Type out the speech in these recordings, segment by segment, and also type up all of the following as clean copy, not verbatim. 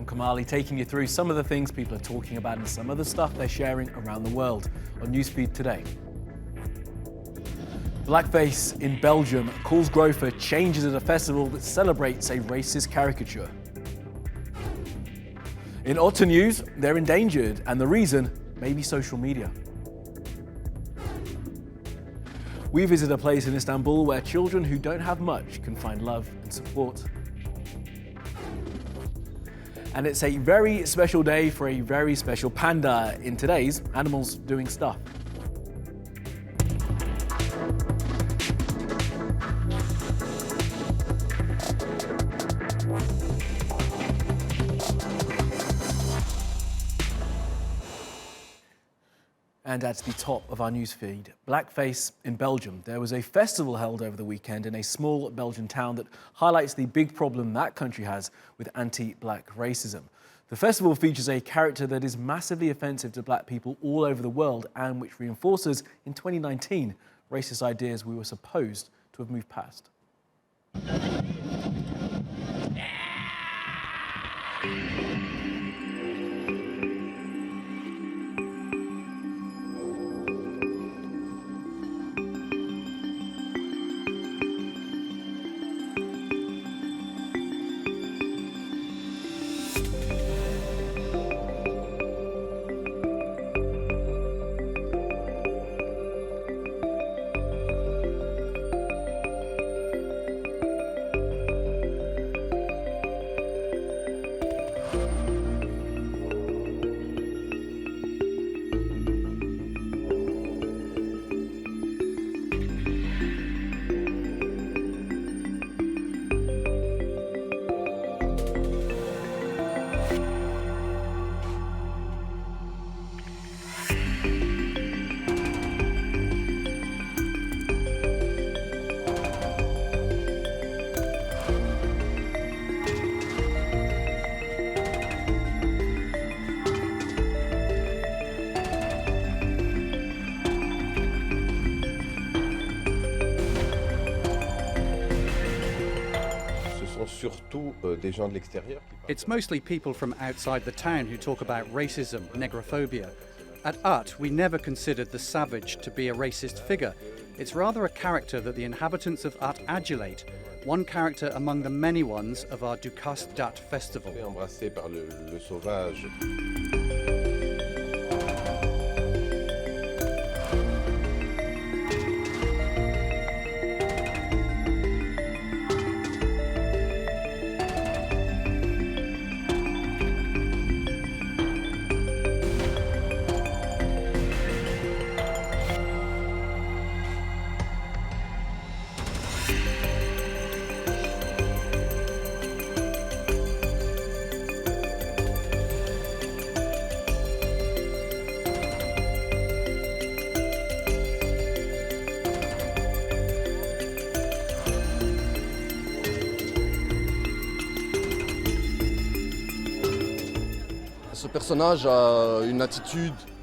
Kamali, taking you through some of the things people are talking about and some of the stuff they're sharing around the world on Newsfeed today. Blackface in Belgium calls growth for changes at a festival that celebrates a racist caricature. In Otter news, they're endangered, and the reason may be social media. We visit a place in Istanbul where children who don't have much can find love and support. And it's a very special day for a very special panda in today's Animals Doing Stuff. And at the top of our newsfeed, Blackface in Belgium. There was a festival held over the weekend in a small Belgian town that highlights the big problem that country has with anti-black racism. The festival features a character that is massively offensive to black people all over the world and which reinforces, in 2019, racist ideas we were supposed to have moved past. It's mostly people from outside the town who talk about racism, negrophobia. At UT, we never considered the savage to be a racist figure. It's rather a character that the inhabitants of UT adulate, one character among the many ones of our Ducast Dat festival.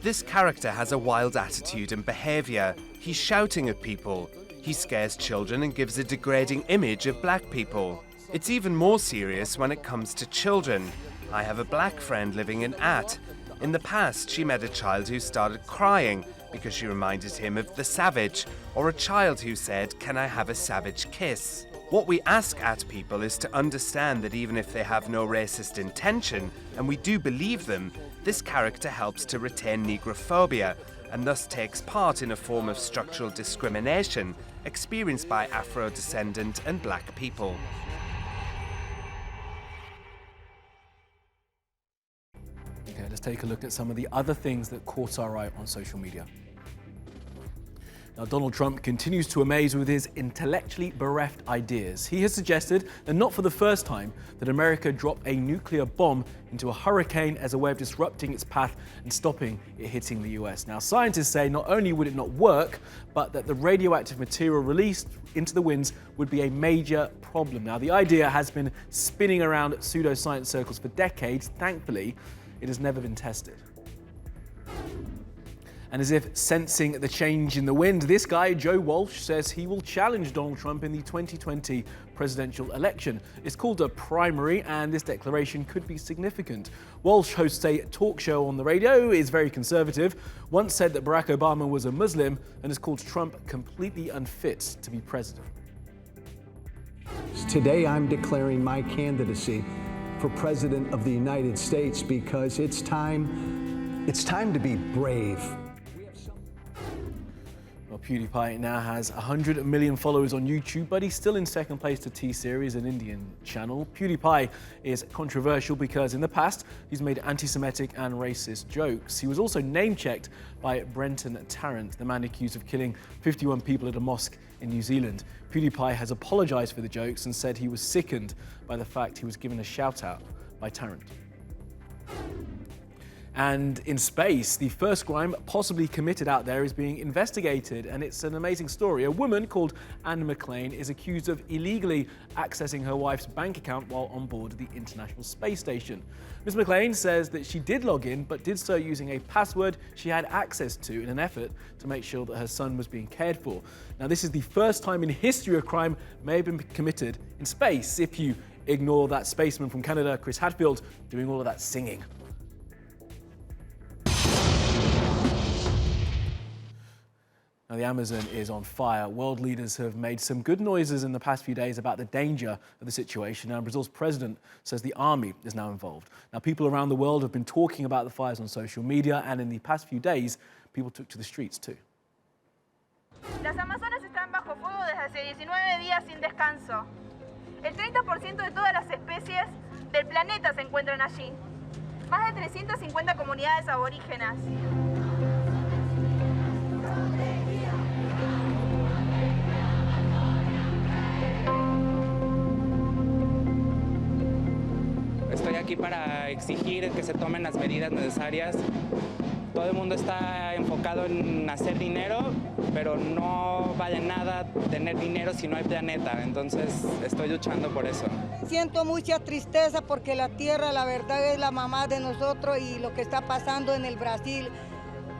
This character has a wild attitude and behaviour. He's shouting at people. He scares children and gives a degrading image of black people. It's even more serious when it comes to children. I have a black friend living in At. In the past, she met a child who started crying because she reminded him of the savage, or a child who said, "Can I have a savage kiss?" What we ask at people is to understand that even if they have no racist intention, and we do believe them, this character helps to retain negrophobia and thus takes part in a form of structural discrimination experienced by Afro-descendant and black people. Okay, let's take a look at some of the other things that caught our eye on social media. Now, Donald Trump continues to amaze with his intellectually bereft ideas. He has suggested, and not for the first time, that America drop a nuclear bomb into a hurricane as a way of disrupting its path and stopping it hitting the US. Now, scientists say not only would it not work, but that the radioactive material released into the winds would be a major problem. Now, the idea has been spinning around pseudoscience circles for decades. Thankfully, it has never been tested. And as if sensing the change in the wind, this guy, Joe Walsh, says he will challenge Donald Trump in the 2020 presidential election. It's called a primary, and this declaration could be significant. Walsh hosts a talk show on the radio, is very conservative, once said that Barack Obama was a Muslim, and has called Trump completely unfit to be president. Today I'm declaring my candidacy for President of the United States because it's time to be brave. Well, PewDiePie now has 100 million followers on YouTube, but he's still in second place to T-Series, an Indian channel. PewDiePie is controversial because in the past, he's made anti-Semitic and racist jokes. He was also name-checked by Brenton Tarrant, the man accused of killing 51 people at a mosque in New Zealand. PewDiePie has apologized for the jokes and said he was sickened by the fact he was given a shout-out by Tarrant. And in space, the first crime possibly committed out there is being investigated, and it's an amazing story. A woman called Anne McLean is accused of illegally accessing her wife's bank account while on board the International Space Station. Ms. McLean says that she did log in, but did so using a password she had access to in an effort to make sure that her son was being cared for. Now, this is the first time in history a crime may have been committed in space, if you ignore that spaceman from Canada, Chris Hadfield, doing all of that singing. Now, the Amazon is on fire. World leaders have made some good noises in the past few days about the danger of the situation. Now, Brazil's president says the army is now involved. Now, people around the world have been talking about the fires on social media, and in the past few days, people took to the streets too. Las Amazonas están bajo fuego desde hace 19 días sin descanso. El 30% de todas las especies del planeta se encuentran allí. Más de 350 comunidades aborígenas. Estoy aquí para exigir que se tomen las medidas necesarias. Todo el mundo está enfocado en hacer dinero, pero no vale nada tener dinero si no hay planeta. Entonces estoy luchando por eso. Siento mucha tristeza porque la tierra, la verdad, es la mamá de nosotros, y lo que está pasando en el Brasil,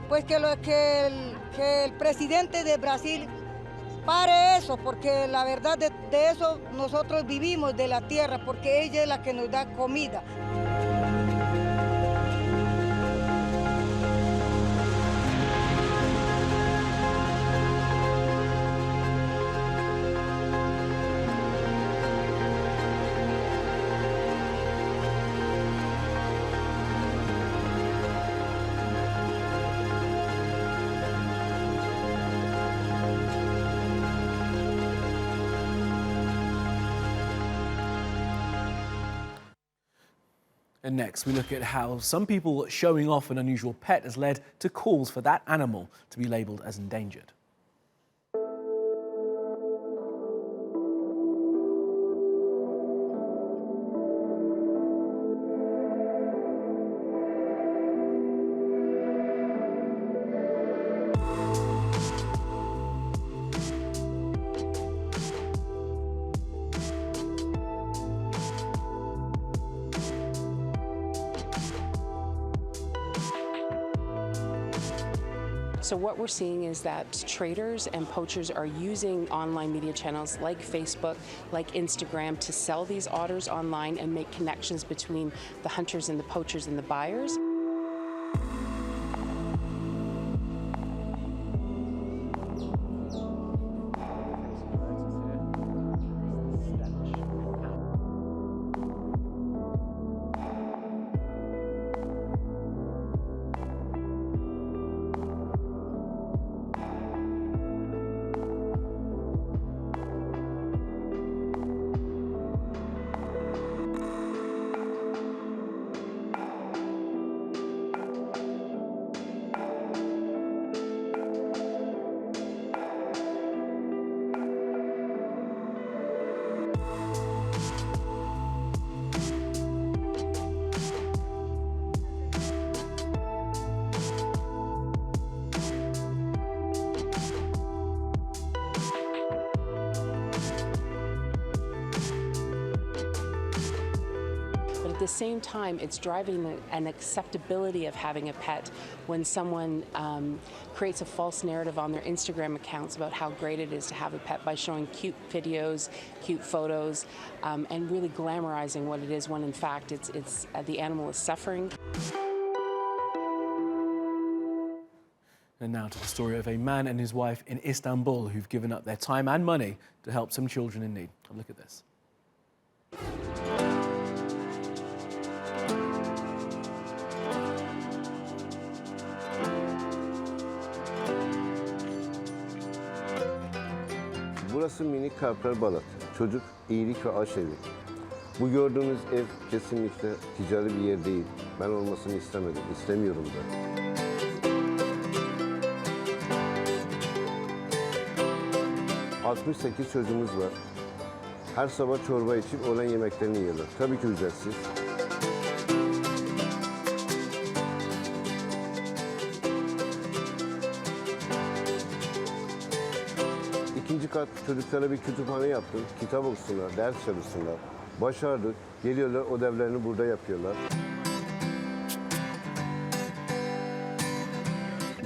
pues que el presidente de Brasil pare eso, porque la verdad de eso nosotros vivimos, de la tierra, porque ella es la que nos da comida. And next, we look at how some people showing off an unusual pet has led to calls for that animal to be labelled as endangered. So what we're seeing is that traders and poachers are using online media channels like Facebook, like Instagram, to sell these otters online and make connections between the hunters and the poachers and the buyers. at the same time, it's driving an acceptability of having a pet when someone creates a false narrative on their Instagram accounts about how great it is to have a pet by showing cute videos, cute photos, and really glamorizing what it is when in fact it's the animal is suffering. And now to the story of a man and his wife in Istanbul who've given up their time and money to help some children in need. Have a look at this. Burası Minik Kalpler Balat. Çocuk, iyilik ve aş evi. Bu gördüğünüz ev kesinlikle ticari bir yer değil. Ben olmasını istemedim, istemiyorum da. 68 çocuğumuz var. Her sabah çorba içip öğlen yemeklerini yiyorlar. Tabii ki ücretsiz. İkinci kat çocuklara bir kütüphane yaptım. Kitap okusunlar, ders çalışsınlar. Başardık. Geliyorlar, ödevlerini burada yapıyorlar.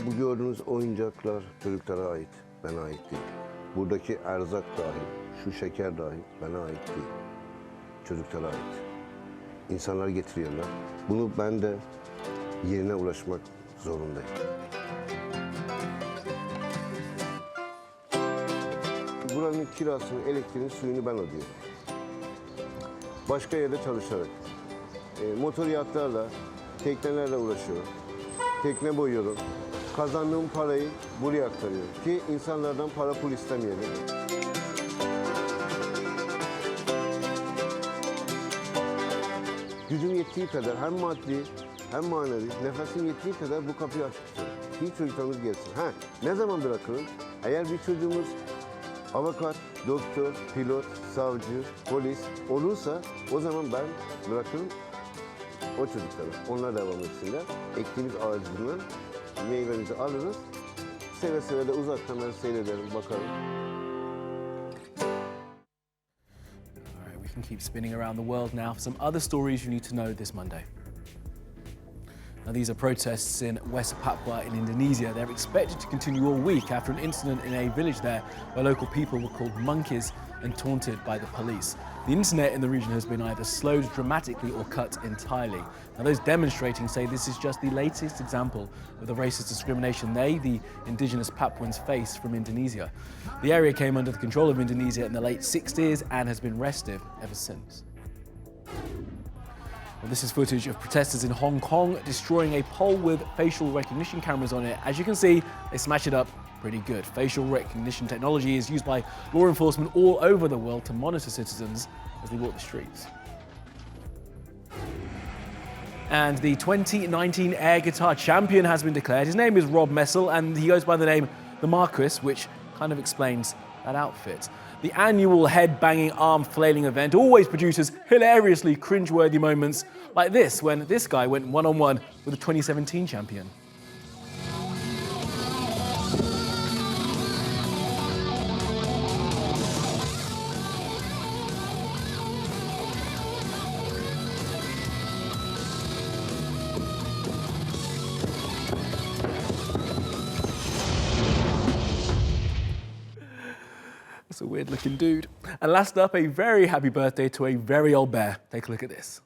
Bu gördüğünüz oyuncaklar çocuklara ait. Bana ait değil. Buradaki erzak dahil, şu şeker dahil bana ait değil. Çocuklara ait. İnsanlar getiriyorlar. Bunu ben de yerine ulaşmak zorundayım. Buranın kirasını, elektriğini, suyunu ben ödüyorum. Başka yerde çalışarak. Motor yatlarla, teknelerle uğraşıyorum. Tekne boyuyorum. Kazandığım parayı buraya aktarıyorum ki insanlardan para pul istemeyelim. Gücüm yettiği kadar hem maddi hem manevi nefesim yettiği kadar bu kapıyı açık tutuyorum. Bir çocuklarımız gelsin. Ne zaman bırakırım? Eğer bir çocuğumuz avukat, doktor, pilot, savcı, polis olursa o zaman ben bırakırım o çocuklara. Onlar devam etsinler. Ektiğimiz ağacından meyvemizi alırız. Seve seve de uzaktan ben seyrederim, bakarım. All right, we can keep spinning around the world now for some other stories you need to know this Monday. Now, these are protests in West Papua in Indonesia. They're expected to continue all week after an incident in a village there where local people were called monkeys and taunted by the police. The internet in the region has been either slowed dramatically or cut entirely. Now, those demonstrating say this is just the latest example of the racist discrimination they, the indigenous Papuans, face from Indonesia. The area came under the control of Indonesia in the late 60s and has been restive ever since. Well, this is footage of protesters in Hong Kong destroying a pole with facial recognition cameras on it. As you can see, they smash it up pretty good. Facial recognition technology is used by law enforcement all over the world to monitor citizens as they walk the streets. And the 2019 air guitar champion has been declared. His name is Rob Messel, and he goes by the name The Marquis, which kind of explains that outfit. The annual head-banging, arm-flailing event always produces hilariously cringe-worthy moments like this, when this guy went one-on-one with the 2017 champion. That's a weird-looking dude. And last up, a very happy birthday to a very old bear. Take a look at this.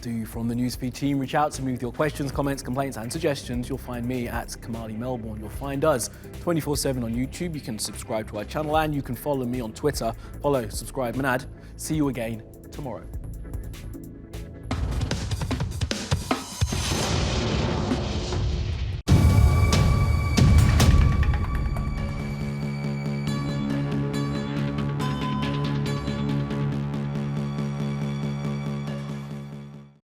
do from the Newsfeed team. Reach out to me with your questions, comments, complaints and suggestions. You'll find me at Kamali Melbourne. You'll find us 24/7 on YouTube. You can subscribe to our channel and you can follow me on Twitter. Follow, subscribe, Manad. See you again tomorrow.